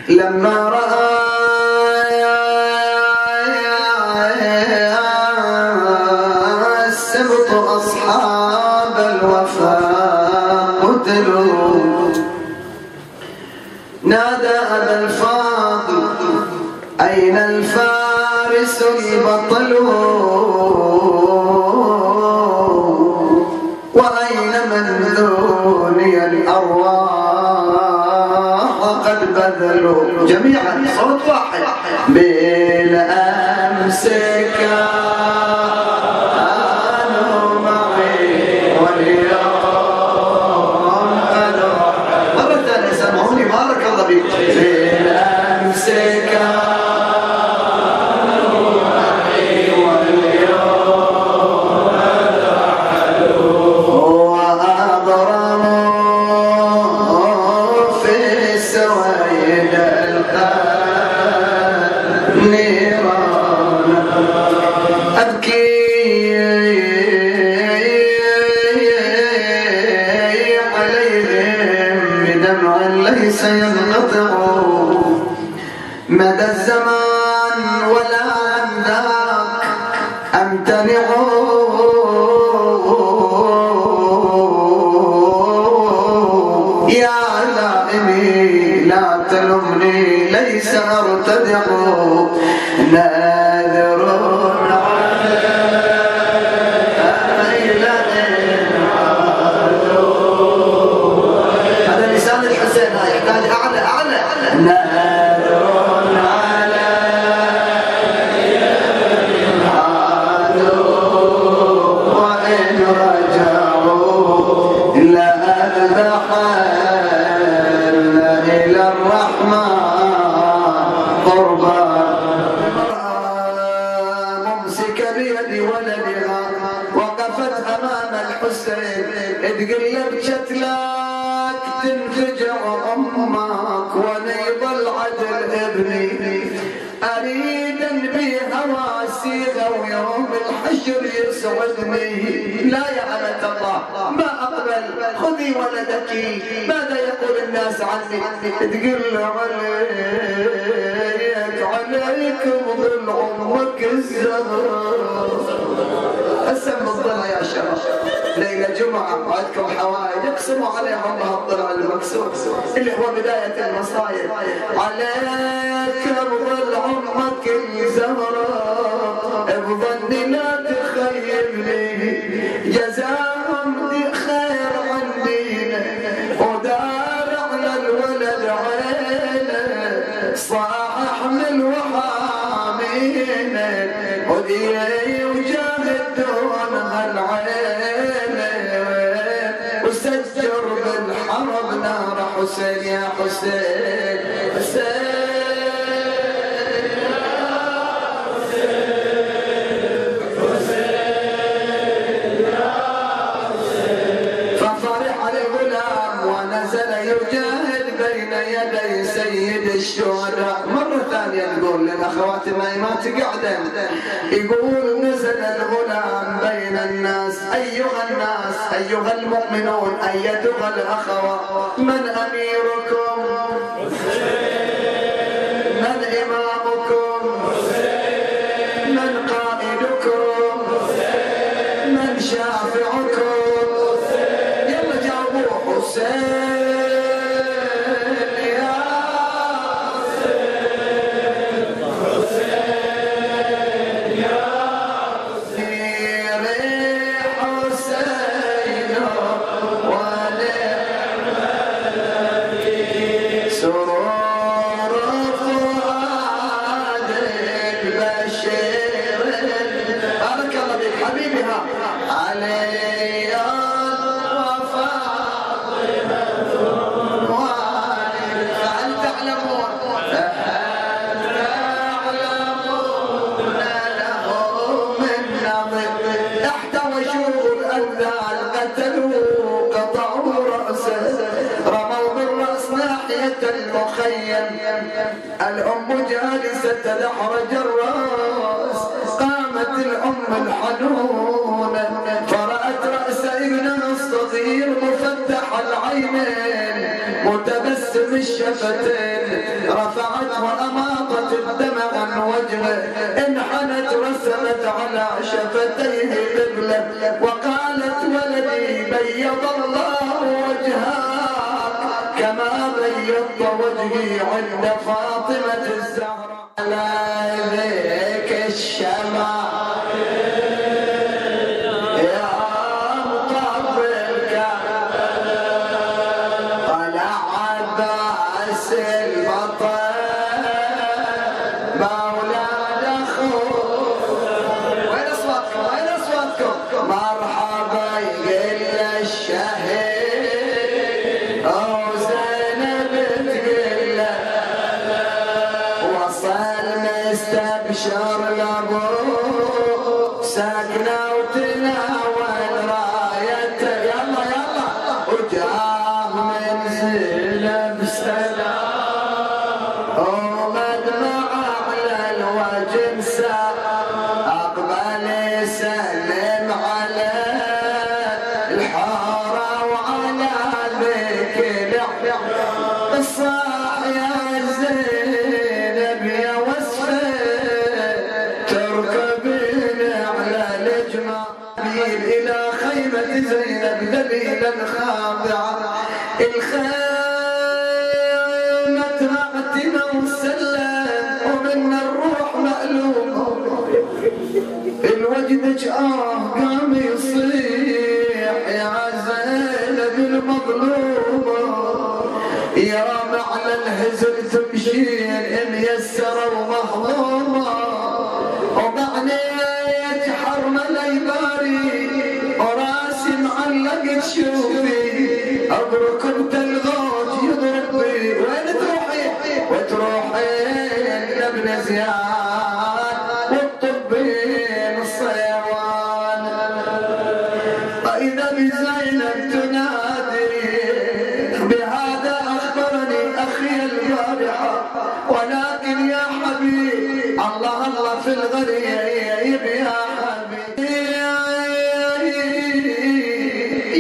لما رأى السبط أصحاب الوفاء قتلوا نادى أبا الفاضل أين الفارس البطل وأين من دوني الأرواح قد بذلوا جميعا صوت واحد بالأمس كانوا معي واليوم أنا مرة ثانية سمعوني بارك الله فيكم بالأمس كانوا معي واليوم أدعوا وأضرموا في سويد النيران أبكي عليهم بدمع ليس ينقطع مدى الزمان ولا عن ذاك أمتنع يا لائمي لا تلمني ليس أرتدع ناذر هذا لسان الحسين يحتاج أعلى أعلى ناذر على وإن رجعوا لا أذبحن إلى الرحمن قربا ممسك بيد ولدها وقفت أمام الحسين اتقلب شتلاك تنفجع أمك ونيض العدل ابني أريد بهوى سيغة ويوم الحشر يسعدني لا يا أمة الله ما أقبل خذي ولدك ماذا يقول الناس عني تقل عليك وظل أمك الزهر قسم الضلع يا شباب ليلة جمعة وعندكم حوائج اقسموا عليهم الضلع المكسور اللي هو بداية المصايب عليك بظل أمك الزهراء بظني لا تخيبني جزاهم خير عندي ودار على الولد عينه صاح من وحامينه ودي وجاهد دون هالعين وسجر بالحرب نار حسين يا حسين حسين بين يدي سيد الشهداء مرة ثانية نقول للأخوات النايمات قاعدة يقول نزل الغلام بين الناس أيها الناس أيها المؤمنون أيتها الأخوات من أميركم من إمامكم من قائدكم من شافعكم يلا جاوبوا حسين المخيم الأم جالسة تدحرج الرأس قامت الأم الحنونة فرأت رأس ابنها الصغير مفتح العينين متبسم الشفتين رفعت وأماطت الدمع عن وجهه انحنت رسمت على شفتيه قبلة وقالت ولدي بيض الله وجهك كما بيضت وجهي عند فاطمة الزهراء على ذيك الشمال يا مطبل طلع عباس البطل مولاد اخوه وين اصواتكم وين اصواتكم مرحبا يقل الشهيد او زينب تقل وصل مستبشر لابوه ساكنه وتناول رايته يلا يلا وجاه منزل بسلام ومدمع على الوجه مساء اقبل يسلم على الحاره وعلى ذيك الصاح يا زينب يا وصفه تركبين على الجمال الى خيمه زينب ذليلا خاضعه الخيمه معتمه وسلم ومن الروح مألومه الوجد قام يصيح يا زينب المظلومه يا معنى الهزل تمشين ميسره ومهضومه ومعنيت حرمله يباري وراسي معلق تشوفي ابركم الغوت يضربي وين تروحي وتروحين لابن زياد والطبين الصيوان اذا بزينب تنادي بهذا اخبرني اخي البارحه ولكن يا حبيب الله الله في الغريب يا حبيبي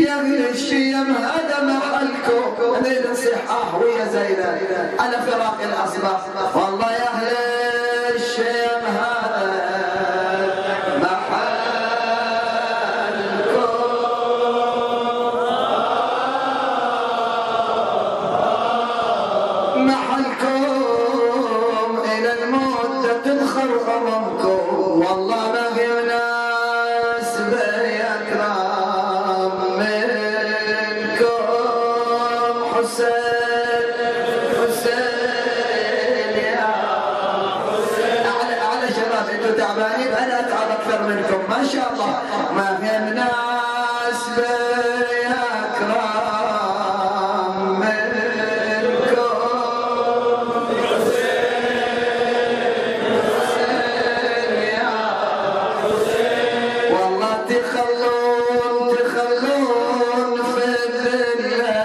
يا ابن الشيم هذا محلكم ليل صحاه ويا زينب على فراق الاصباح والله يا اهل الشيم هذا محلكم الى الموت تنخر غممكم والله ما في ناس بيكرم منكم حسين حسين يا حسين على شباب انتم تعبانين انا اتعب اكثر منكم ما شاء الله ما في ناس بيكرم منكم والله تخلون في الدنيا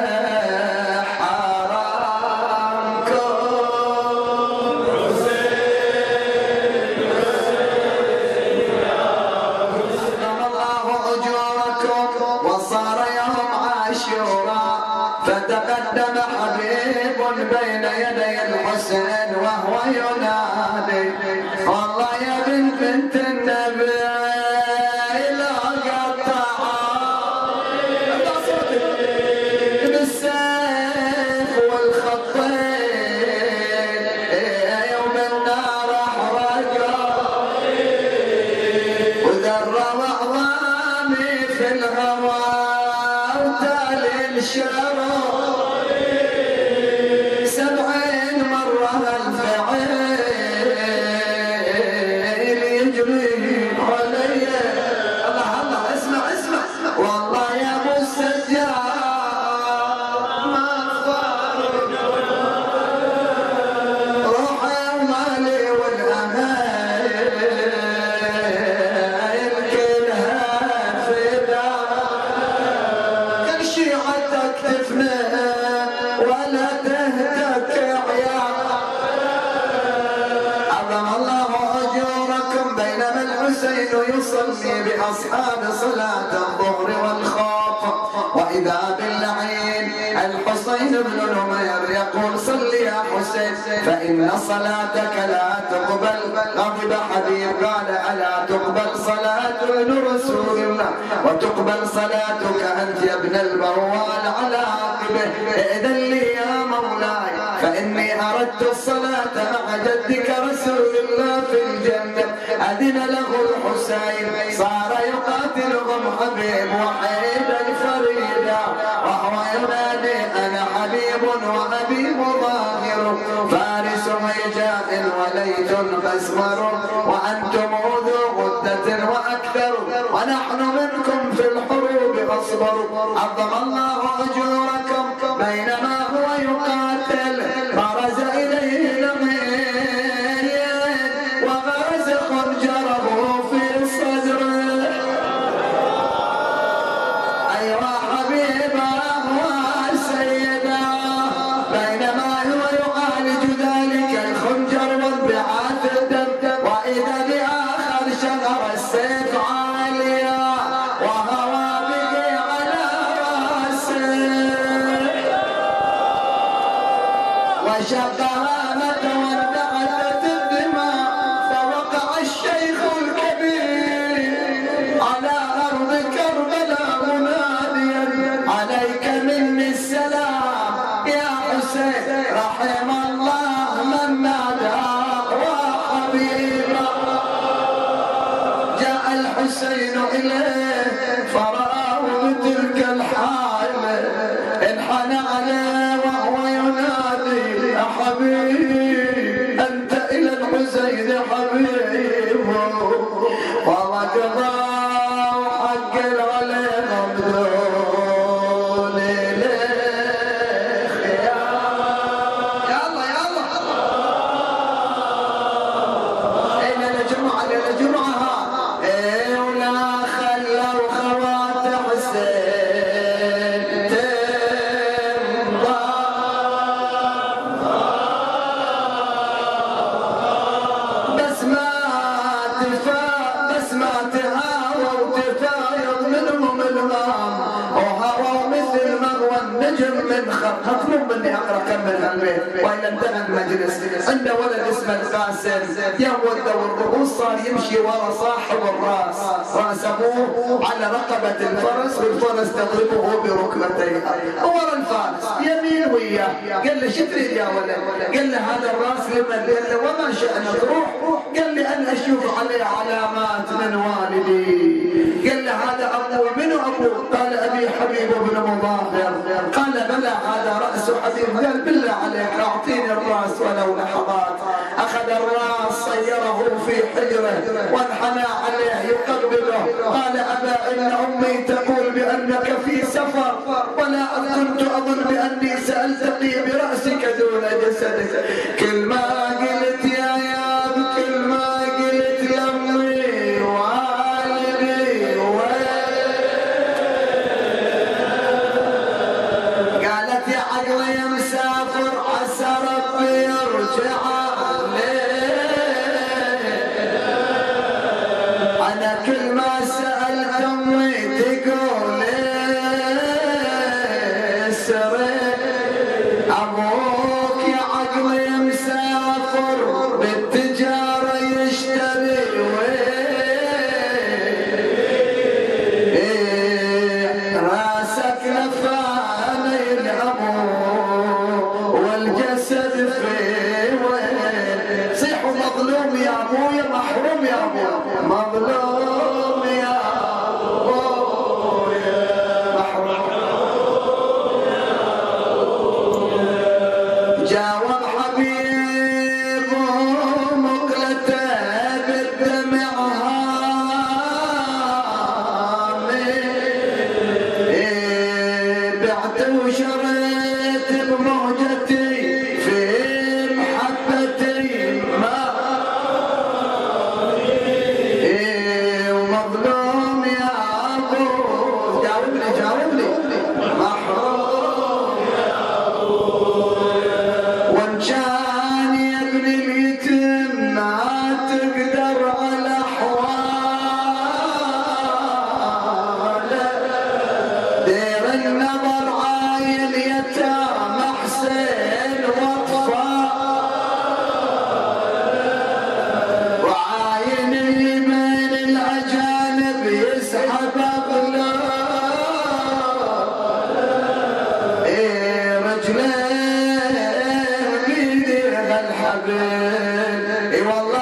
حرامكم أكرم الله أجوركم وصار يوم عاشوراء فتقدم حبيب بين يدي الحسين وهو ينادي والله يا بنت النبي لا قطع بالسيف والخطين يوم النار احرقه وذرى اعظامي في الهوى وتالي الشرر 70 مرة الفعيل يجري علي الله الله اسمع اسمع والله يا ابو السجاد ما تفارق روحي ومالي والامايل كلها فداء كل شيعتك تفنى ولا تهتك عيال عظم الله اجوركم بينما الحسين يصلي باصحاب صلاه الظهر والخوف واذا باللعين الحسين بن نمير يقول صل يا حسين فإن صلاتك لا تقبل. غضب حبيب قال ألا تقبل صلاة ابن رسول الله وتقبل صلاتك أنت يا ابن البوال على عقبه. إذن لي يا مولاي فإني أردت الصلاة مع جدك رسول الله في الجنة. أذن له الحسين صار يقاتلهم حبيب وحيدا فريدا وهو ينادي أنا حبيب وحبيب ظاهر فارس هيجاء وليث مسمر وأنتم ذو غدة وأكثر ونحن منكم في الحروب أصبر. عظم الله أجوركم. بينما هو يقاتل برز إليه لمين وغرز خنجره في صدره. أيوا حبيبا وسيدا بينما هو يعالج ذلك الخنجر وانبعاث الدم وإذا بآخر شغر السيف عاليا وهوى به على راسه وشقها وتودعت الدماء فوقع الشيخ الكبير على أرض كربلاء مناديا عليك مني السلام يا حسين رحم الله من ناداك وحبيبا. جاء الحسين إليه فرآه بتلك الحال انحنى عليه وهو ينادي يا حبيب أنت إلى الحسين حبيب ووقضى حق العلي مبذول إليك يلا إلى الجمعة ولا خلوا خوات حسين تمضى بس ما تهاوى وتفايض منهم الغام وهوى مثل مغوى النجم من خط. مطلوب مني اقرا كم من هالبيت والا انتهى المجلس. عنده ولد اسمه القاسم يهود والرؤوس صار يمشي ورا صاحب الراس راس ابوه على رقبه الفرس والفرس تضربه بركبتيها ورا الفارس يمين وياه. قال له شو تريد يا ولد؟ قال له هذا الراس لمن؟ قال له وما شأنك روح. قال لي أنا أشوف عليه علامات من والدي. قال له هذا أبوي. منو أبوه؟ قال أبي حبيب بن مظاهر. قال بلى هذا رأس حبيب. قال بالله عليك أعطيني الرأس ولو لحظات. أخذ الرأس صيره في حجره وانحنى عليه يقبله. قال أبا إن أمي تقول بأنك في سفر ولا كنت أظن بأني سألتقي برأسك دون جسدك. كل ما قلت يا كل ما قلت لأمي والدي قالت يا عقلي يا مسافر عسى ربي يرجع أنا كل ما سألت أمي تقول سري أبوك يا عقلي يا مسافر بالتجارة يشتري راسك لفاني الأبو والجسد في وين. صيحوا مظلوم يا أبويا محروم يا أبويا مظلوم يا أبويا محروم. جاوب حبيب مقلته بالدمع هامي بعت وشريت بموجتي في محبتي ما ومظلوم يا أبو. جاوبني محروم وان كان يا ابن اليتيم ما تقدر على احواله دير النظر عايل يتامى حسين وطفال الليل. اي والله